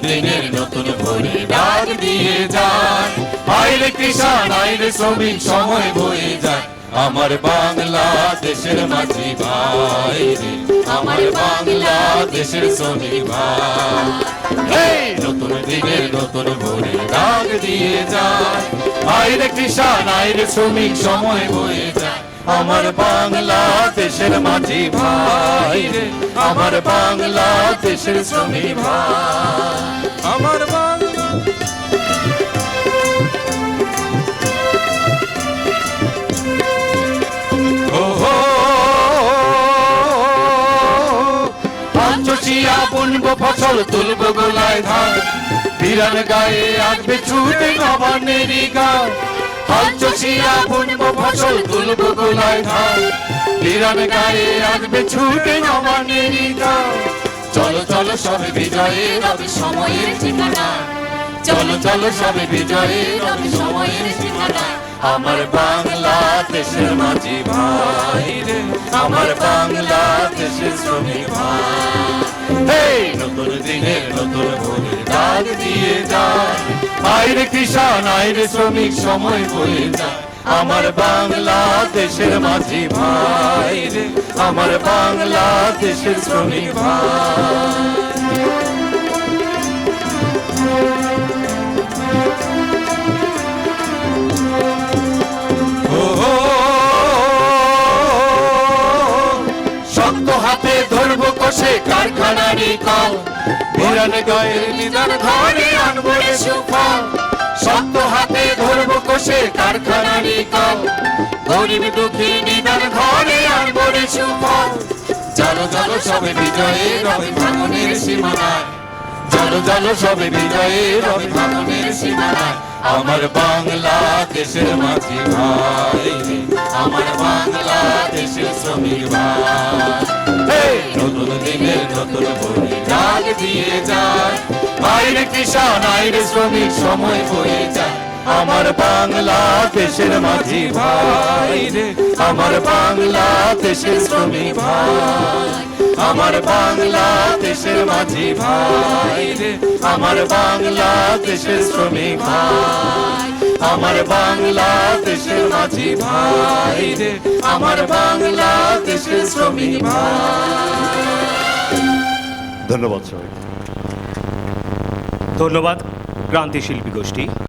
দিনের নতুন ভোরে ডাক দিয়ে যায়, আইরে কিষান আইরে শ্রমিক সময় বয়ে যায়। আমার বাংলাদেশের মাঝি ভাই রে, আমার বাংলাদেশের শ্রমিক ভাই, এই নতুন দিনের নতুন ভোরে ডাক দিয়ে যায়, আইরে কিষান আইরে শ্রমিক সময় বয়ে যায়। আমার বাংলাদেশের মাঝি ভাই রে, আমার বাংলাদেশের শ্রমিক ভাই, আমার বাংলা পঞ্চশিয়া বুনবো ফসল তুলবো গোলায় ধান, বিরান গায়ে আসবে ছুটে নবান্নেরই গান। পঞ্চশিয়া বুনবো ফসল তুলবো গোলায় ধান, বিরান গায়ে আসবে ছুটে নবান্নেরই গান। চলো চলো সবে বিজয়ে রবি সময়ের ঠিকানা, চলো চলো সবে বিজয়ে রবি সময়ের ঠিকানা। আমার বাংলাদেশের মাঝি ভাই রে, আমার বাংলাদেশের শ্রমিক ভাই, এই নতুন দিনের নতুন ভোরে ডাক দিয়ে যায়, আইরে কিষান আইরে শ্রমিক সময় বয়ে যায়। আমার বাংলাদেশের মাঝি ভাই রে, আমার বাংলাদেশের শ্রমিক ভাই। হাতে ধরবো কষে কারখানারই কল, বিরান গায়ের নিদান ঘরে আনবো রে সুফল। শক্ত হাতে ধরবো কষে কারখানারই কল, গরিব দুঃখী নিদান ঘরে আনবো রে সুফল। চলো চলো সবে বিজয়ে রবে ভাঙনের সীমানায়, চলো চলো সবে বিজয়ে রবে ভাঙনের সীমানায়। আমার বাংলাদেশের মাঝি ভাই রে, আমার বাংলাদেশের শ্রমিক ভাই, নতুন দিনের নতুন ভোরে ডাক দিয়ে যায়, আইরে কিষান আইরে শ্রমিক সময় বয়ে যায়। আমার বাংলাদেশের মাঝি ভাই রে, আমার বাংলাদেশের শ্রমিক ভাই, আমার বাংলাদেশের মাঝি ভাই রে, আমার বাংলাদেশের শ্রমিক ভাই, আমার বাংলাদেশের মাঝি ভাই রে, আমার বাংলাদেশের শ্রমিক ভাই। ধন্যবাদ সবাই। ধন্যবাদ ক্রান্তি শিল্পী গোষ্ঠী।